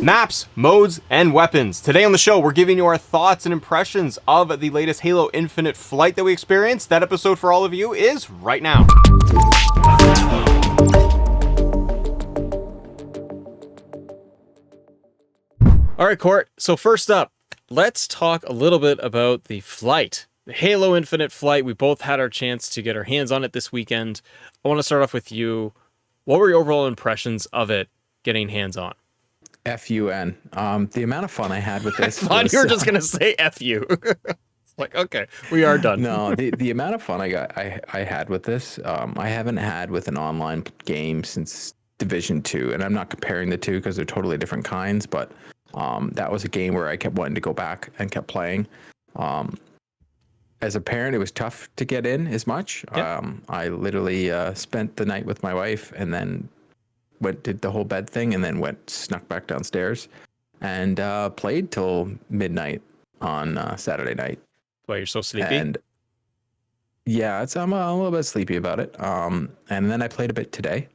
Maps, modes, and weapons. Today on the show, we're giving you our thoughts and impressions of the latest Halo Infinite flight that we experienced. That episode for all of you is right now. All right, Court. So first up, let's talk a little bit about the flight. The Halo Infinite flight. We both had our chance to get our hands on it this weekend. I want to start off with you. What were your overall impressions of it getting hands on? FUN. The amount of fun I had with this. I thought you were just gonna say F you. It's like, okay, we are done. No, the amount of fun I had with this, I haven't had with an online game since Division 2, and I'm not comparing the two because they're totally different kinds, but that was a game where I kept wanting to go back and kept playing. As a parent, it was tough to get in as much. Yeah. I literally spent the night with my wife and then did the whole bed thing and then snuck back downstairs and played till midnight on Saturday night. Why, you're so sleepy? And yeah, I'm a little bit sleepy about it. And then I played a bit today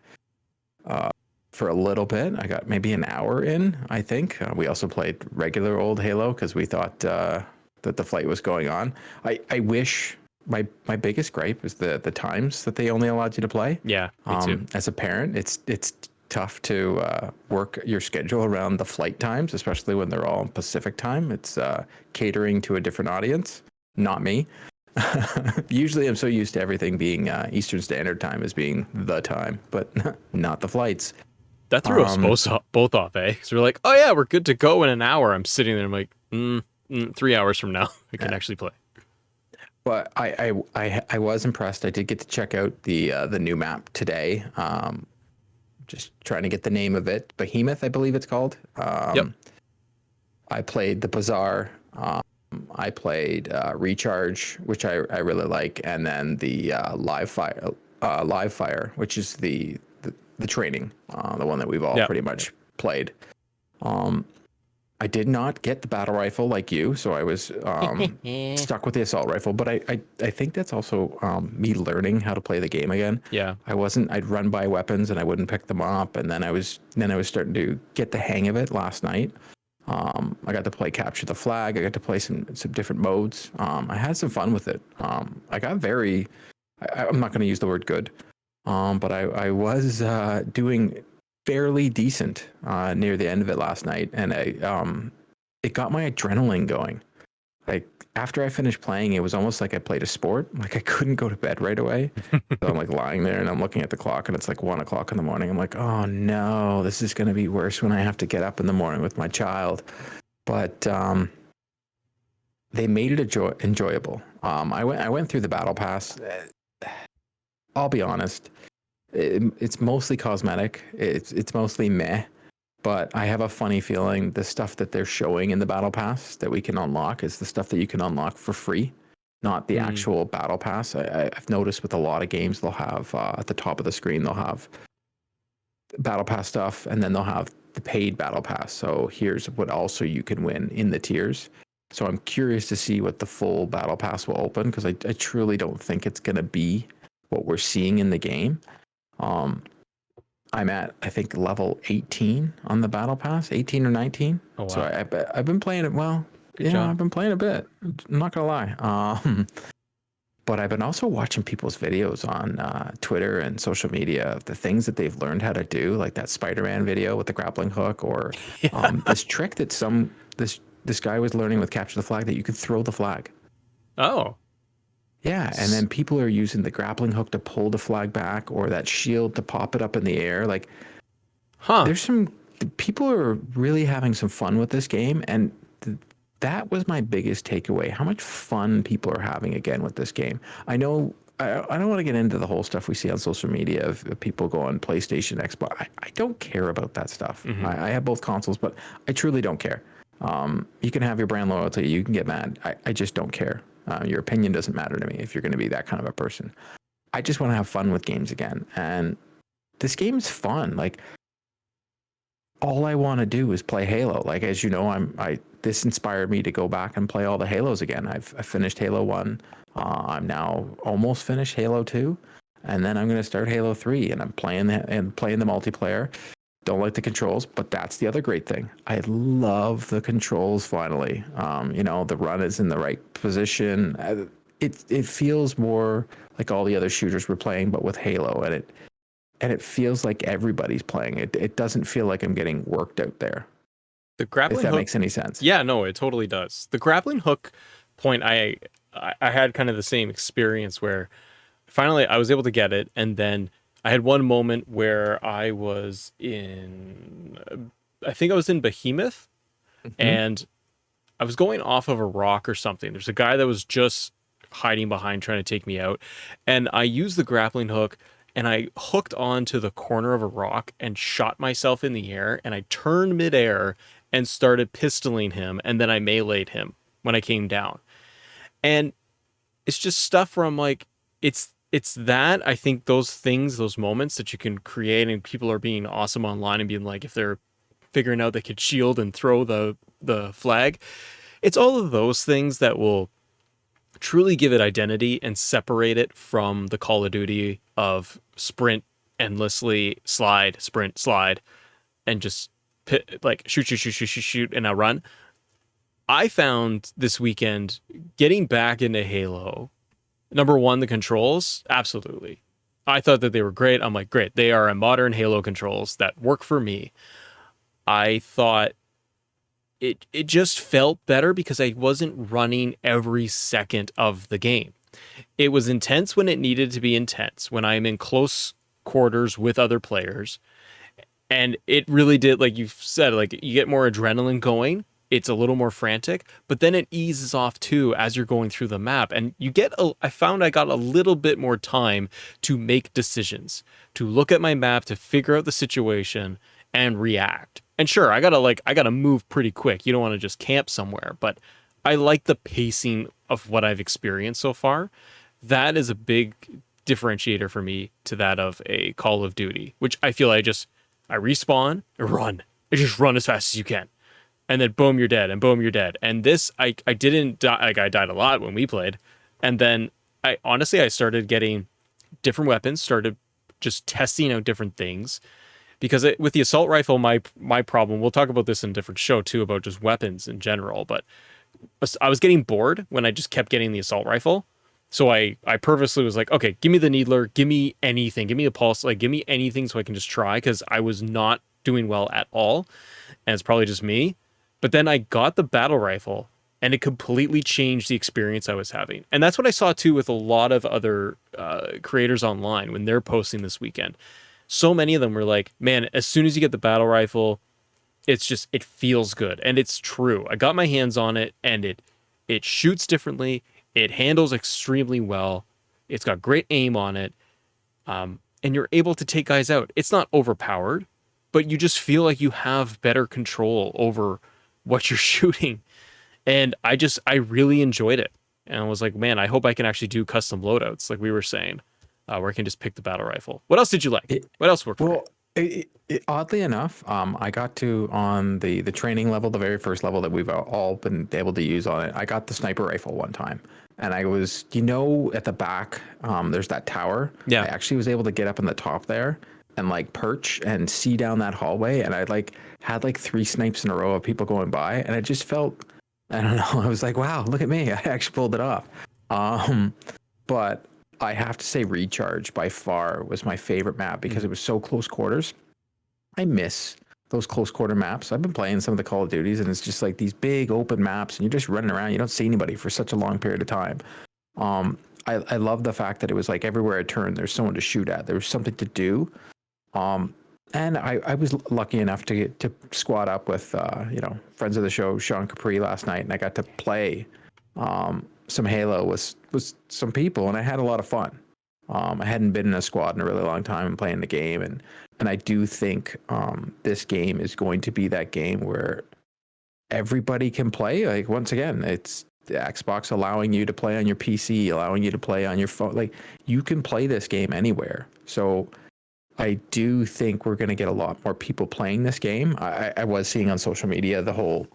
for a little bit. I got maybe an hour in, I think. We also played regular old Halo because we thought that the flight was going on. I wish my biggest gripe is the times that they only allowed you to play. Yeah, me too. As a parent, it's tough to work your schedule around the flight times, especially when they're all Pacific time. It's catering to a different audience, not me. Usually I'm so used to everything being Eastern Standard Time as being the time, but not the flights. That threw us both off, eh? Because we're like, oh yeah, we're good to go in an hour. I'm sitting there, I'm like, 3 hours from now, I can actually play. But I was impressed. I did get to check out the new map today. Just trying to get the name of it. Behemoth, I believe it's called. Yep. I played the Bazaar. I played Recharge, which I really like, and then the Live Fire, which is the training, the one that we've all pretty much played. I did not get the battle rifle like you, so I was stuck with the assault rifle. But I think that's also me learning how to play the game again. Yeah. I'd run by weapons and I wouldn't pick them up, and then I was starting to get the hang of it last night. I got to play Capture the Flag. I got to play some different modes. I had some fun with it. I got I'm not going to use the word good, but I was doing fairly decent near the end of it last night, and it got my adrenaline going. Like after I finished playing, it was almost like I played a sport. Like I couldn't go to bed right away. So I'm like lying there and I'm looking at the clock and it's like 1 o'clock in the morning. I'm like, oh no, this is going to be worse when I have to get up in the morning with my child. But they made it enjoyable. I went through the battle pass. I'll be honest. It's mostly cosmetic. It's mostly meh, but I have a funny feeling the stuff that they're showing in the battle pass that we can unlock is the stuff that you can unlock for free, not the actual battle pass. I've noticed with a lot of games they'll have at the top of the screen they'll have battle pass stuff, and then they'll have the paid battle pass. So here's what also you can win in the tiers. So I'm curious to see what the full battle pass will open, because I truly don't think it's going to be what we're seeing in the game. I'm at, I think, level 18 on the battle pass, 18 or 19. Oh, wow. So I've been playing it. Well, yeah, I've been playing a bit. I'm not gonna lie. But I've been also watching people's videos on Twitter and social media of the things that they've learned how to do, like that Spider-Man video with the grappling hook, or this trick that this guy was learning with Capture the Flag, that you could throw the flag. Oh. Yeah, and then people are using the grappling hook to pull the flag back, or that shield to pop it up in the air. Like, there's people are really having some fun with this game, and that was my biggest takeaway. How much fun people are having again with this game. I know I don't want to get into the whole stuff we see on social media of people going PlayStation, Xbox. I don't care about that stuff. Mm-hmm. I have both consoles, but I truly don't care. You can have your brand loyalty. You can get mad. I just don't care. Your opinion doesn't matter to me if you're going to be that kind of a person. I just want to have fun with games again. And this game's fun. Like, all I want to do is play Halo. Like, as you know, this inspired me to go back and play all the Halos again. I finished Halo 1. I'm now almost finished Halo 2. And then I'm going to start Halo 3, and I'm playing the multiplayer. don't like the controls, but that's the other great thing. I love the controls finally. The run is in the right position. It feels more like all the other shooters we're playing, but with Halo, and it feels like everybody's playing. It doesn't feel like I'm getting worked out there. The If grappling that hook, makes any sense. yeah, no, it totally does. The grappling hook point, I had kind of the same experience where finally I was able to get it, and then I had one moment where I was in, I think I was in Behemoth, Mm-hmm. and I was going off of a rock or something. There's a guy that was just hiding behind trying to take me out, and I used the grappling hook and I hooked onto the corner of a rock and shot myself in the air, and I turned midair and started pistoling him, and then I meleeed him when I came down. And it's just stuff where I'm like, it's that, I think those things, those moments that you can create, and people are being awesome online and being like, if they're figuring out they could shield and throw the flag, it's all of those things that will truly give it identity and separate it from the Call of Duty of sprint endlessly, slide, sprint, slide, and just like shoot, shoot, shoot, shoot, shoot, shoot, and now run. I found this weekend getting back into Halo. Number one, the controls, absolutely. I thought that they were great. I'm like, great. They are a modern Halo controls that work for me. I thought it just felt better because I wasn't running every second of the game. It was intense when it needed to be intense, when I'm in close quarters with other players. And it really did, like you said, like you get more adrenaline going. It's a little more frantic, but then it eases off too as you're going through the map. And I found I got a little bit more time to make decisions, to look at my map, to figure out the situation and react. And sure, I gotta move pretty quick. You don't want to just camp somewhere, but I like the pacing of what I've experienced so far. That is a big differentiator for me to that of a Call of Duty, which I feel I respawn and run. I just run as fast as you can. And then boom, you're dead, and boom, you're dead. And this, I didn't die, like I died a lot when we played. And then I started getting different weapons, started just testing out different things. Because with the assault rifle, my problem, we'll talk about this in a different show too, about just weapons in general, but I was getting bored when I just kept getting the assault rifle. So I purposely was like, okay, give me the needler, give me anything, give me a pulse, like give me anything so I can just try, because I was not doing well at all. And it's probably just me. But then I got the battle rifle and it completely changed the experience I was having. And that's what I saw too with a lot of other creators online when they're posting this weekend. So many of them were like, man, as soon as you get the battle rifle, it feels good. And it's true. I got my hands on it, and it shoots differently. It handles extremely well. It's got great aim on it. And you're able to take guys out. It's not overpowered, but you just feel like you have better control over what you're shooting. And I really enjoyed it. And I was like, man, I hope I can actually do custom loadouts like we were saying, where I can just pick the battle rifle. What else did you like? What else worked for you? Oddly enough, I got to on the training level, the very first level that we've all been able to use on it. I got the sniper rifle one time, and I was, at the back, there's that tower. Yeah. I actually was able to get up in the top there and like perch and see down that hallway, and I had 3 snipes in a row of people going by, and it just felt, I don't know, I was like, wow, look at me, I actually pulled it off. But I have to say Recharge by far was my favorite map because it was so close quarters. I miss those close quarter maps. I've been playing some of the Call of Duties, and it's just like these big open maps and you're just running around. You don't see anybody for such a long period of time. I love the fact that it was like everywhere I turned, there's someone to shoot at. There was something to do. And I was lucky enough to squad up with, friends of the show, Sean Capri last night, and I got to play some Halo with some people, and I had a lot of fun. I hadn't been in a squad in a really long time and playing the game, and I do think this game is going to be that game where everybody can play. Like, once again, it's the Xbox allowing you to play on your PC, allowing you to play on your phone. Like, you can play this game anywhere. So I do think we're going to get a lot more people playing this game. I was seeing on social media the whole,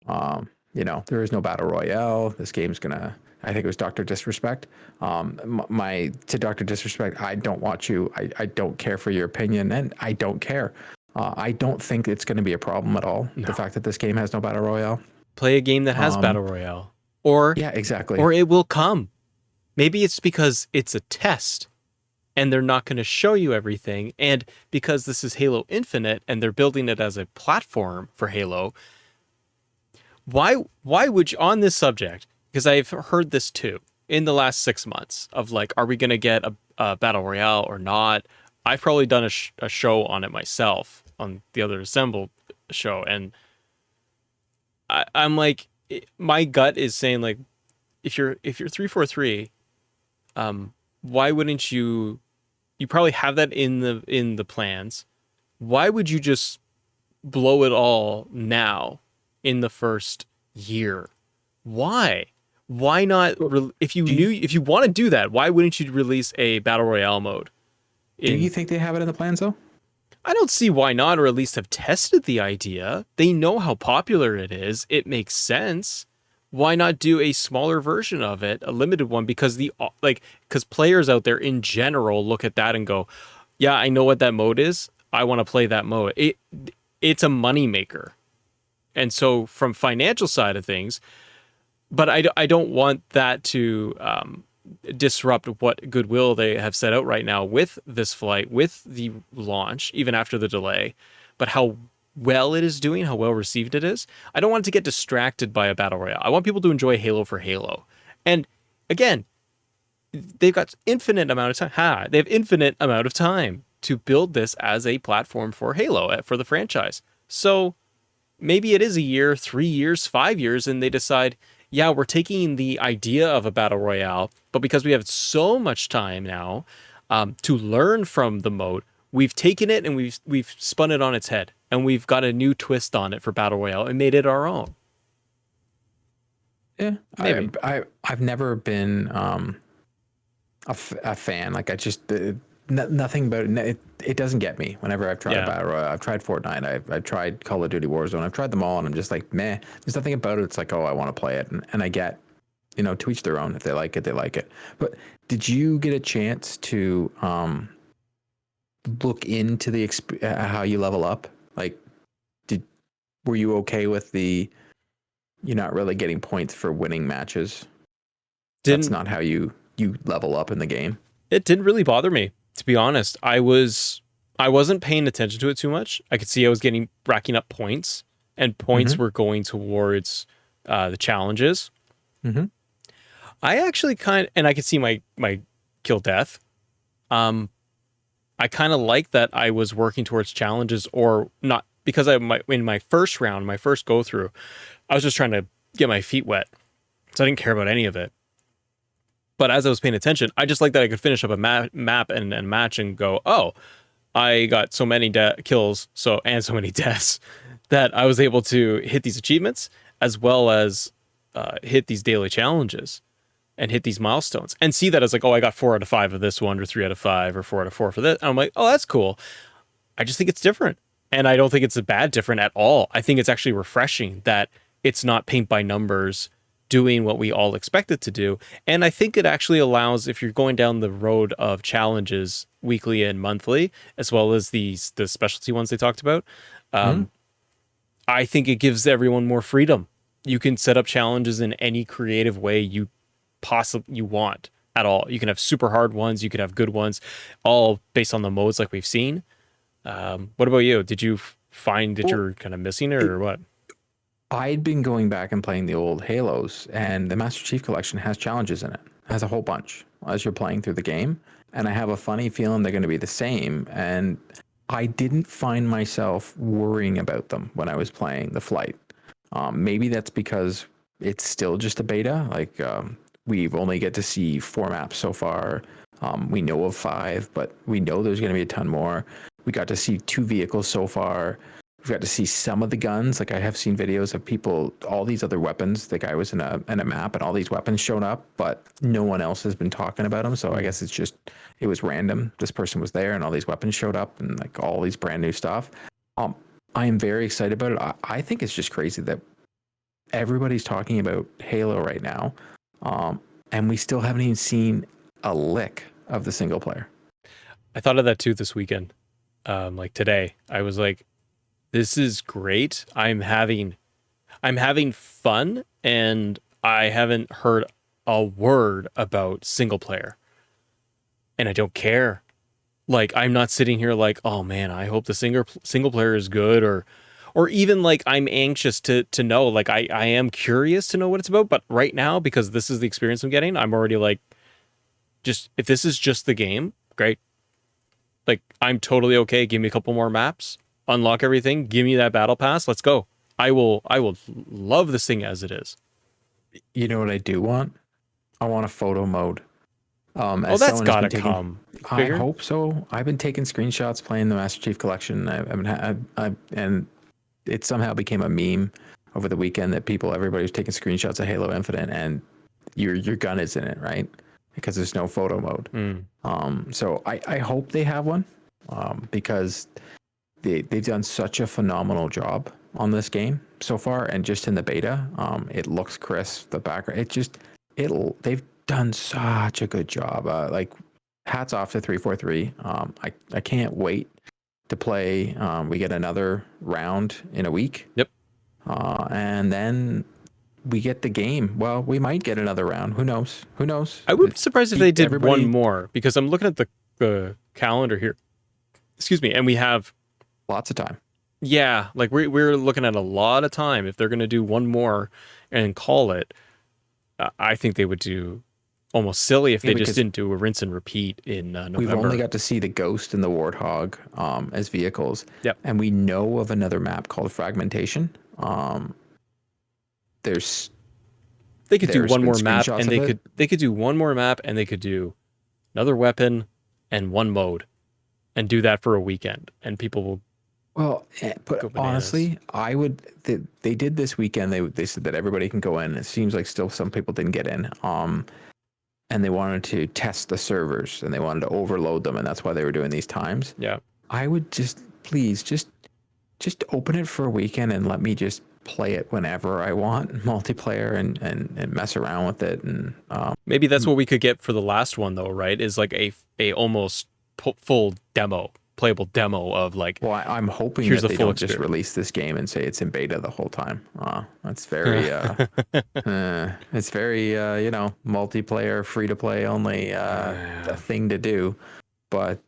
there is no battle royale. This game's gonna, I think it was Dr. Disrespect. To Dr. Disrespect, I don't want you. I don't care for your opinion, and I don't care. I don't think it's going to be a problem at all. The No. fact that this game has no battle royale. Play a game that has battle royale, or Yeah, exactly. or it will come. Maybe it's because it's a test and they're not going to show you everything, and because this is Halo Infinite and they're building it as a platform for Halo. Why would you, on this subject, because I've heard this too in the last 6 months of like, are we going to get a battle royale or not? I've probably done a show on it myself on the other Assemble show, and I'm like, my gut is saying like, if you're 343, why wouldn't you? You probably have that in the plans. Why would you just blow it all now in the first year? Why? Why not? If you knew, if you want to do that, why wouldn't you release a battle royale mode? Do you think they have it in the plans though? I don't see why not, or at least have tested the idea. They know how popular it is. It makes sense. Why not do a smaller version of it, a limited one? Because because players out there in general look at that and go, "Yeah, I know what that mode is. I want to play that mode." It's a moneymaker. And so from financial side of things, but I don't want that to disrupt what goodwill they have set out right now with this flight, with the launch, even after the delay, but how well it is doing, how well received it is. I don't want it to get distracted by a battle royale. I want people to enjoy Halo for Halo. And again, they've got infinite amount of time. They have infinite amount of time to build this as a platform for Halo, for the franchise. So maybe it is a year, 3 years, 5 years, and they decide, yeah, we're taking the idea of a battle royale, but because we have so much time now to learn from the mode, we've taken it and we've spun it on its head, and we've got a new twist on it for battle royale and made it our own. Yeah, Maybe. I've never been a fan. Like I just nothing about it. It doesn't get me. Whenever I've tried a battle royale, I've tried Fortnite, I've tried Call of Duty Warzone, I've tried them all, and I'm just like, meh. There's nothing about it. It's like, oh, I want to play it, and I get, to each their own. If they like it, they like it. But did you get a chance to look into the how you level up? Like, were you okay with you're not really getting points for winning matches? That's not how you level up in the game. It didn't really bother me, to be honest. I wasn't paying attention to it too much. I could see I was racking up points, and points were going towards the challenges. Mm-hmm. I actually and I could see my kill death. I kind of like that I was working towards challenges, or not, because in my first round, my first go through, I was just trying to get my feet wet, so I didn't care about any of it. But as I was paying attention, I just like that I could finish up a map and match and go, oh, I got so many kills, and so many deaths, that I was able to hit these achievements as well as hit these daily challenges and hit these milestones, and see that as like, oh, I got 4 out of 5 of this one, or 3 out of 5, or 4 out of 4 for this. And I'm like, oh, that's cool. I just think it's different. And I don't think it's a bad different at all. I think it's actually refreshing that it's not paint by numbers doing what we all expect it to do. And I think it actually allows, if you're going down the road of challenges weekly and monthly, as well as the specialty ones they talked about, I think it gives everyone more freedom. You can set up challenges in any creative way you want at all. You can have super hard ones, you could have good ones, all based on the modes like we've seen. What about you? Did you find that you're kind of missing it, or what? I'd been going back and playing the old Halos, and the Master Chief Collection has challenges in it. It has a whole bunch as you're playing through the game, and I have a funny feeling they're going to be the same. And I didn't find myself worrying about them when I was playing the flight. Maybe that's because it's still just a beta. Like we've only get to see 4 maps so far. We know of 5, but we know there's going to be a ton more. We got to see 2 vehicles so far. We've got to see some of the guns. Like I have seen videos of people, all these other weapons. The guy was in a map, and all these weapons showed up, but no one else has been talking about them. So I guess it was random. This person was there, and all these weapons showed up, and like all these brand new stuff. I am very excited about it. I think it's just crazy that everybody's talking about Halo right now, and we still haven't even seen a lick of the single player. I thought of that too this weekend. like today. I was like, this is great. I'm having fun, and I haven't heard a word about single player, and I don't care. Like, I'm not sitting here like, oh man, I hope the single player is good, or even like I'm anxious to know. Like, I am curious to know what it's about, but right now, because this is the experience I'm getting, I'm already like, just if this is just the game, great. Like, I'm totally okay. Give me a couple more maps, unlock everything, give me that battle pass. Let's go. I will love this thing as it is. You know what I do want? I want a photo mode. Oh, As that's someone has been gotta taking, come. I Figured. hope so. I've been taking screenshots playing the Master Chief Collection. And it somehow became a meme over the weekend that everybody was taking screenshots of Halo Infinite, and your gun is in it, right? Because there's no photo mode. Mm. So I hope they have one, because they've done such a phenomenal job on this game so far, and just in the beta, it looks crisp. The background, they've done such a good job. Like, hats off to 343. I can't wait to play. We get another round in a week. Yep. And then we get the game. Well, we might get another round. Who knows? Who knows? I would be surprised if they did one Everybody, more, because I'm looking at the calendar here. Excuse me, and we have, lots of time. yeah, like we're looking at a lot of time. If they're gonna do one more and call it, I think they would do almost silly if Yeah, they just because didn't do a rinse and repeat in November. we've only got to see the Ghost and the Warthog as vehicles. Yep. And we know of another map called Fragmentation. There's They could do there's one been more map, screenshots and of it. they could do one more map, and they could do another weapon and one mode, and do that for a weekend, and people will Well, go but bananas. honestly, I would. They did this weekend. They said that everybody can go in. It seems like still some people didn't get in. And they wanted to test the servers, and they wanted to overload them, and that's why they were doing these times. Yeah. I would please just open it for a weekend and let me just play it whenever I want, multiplayer, and mess around with it. And Maybe that's what we could get for the last one, though, right? Is like a almost full demo, playable demo of like. Well, I'm hoping here's that the they full don't just experience. release this game and say it's in beta the whole time. That's very, it's very, multiplayer, free to play only, a thing to do. But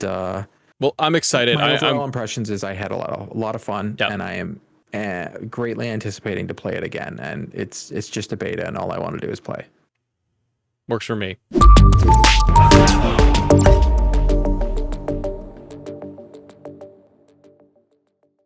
Well, I'm excited. my overall I'm impressions is I had a lot of fun, Yep. and I am greatly anticipating to play it again. And it's just a beta, and all I want to do is play. works for me.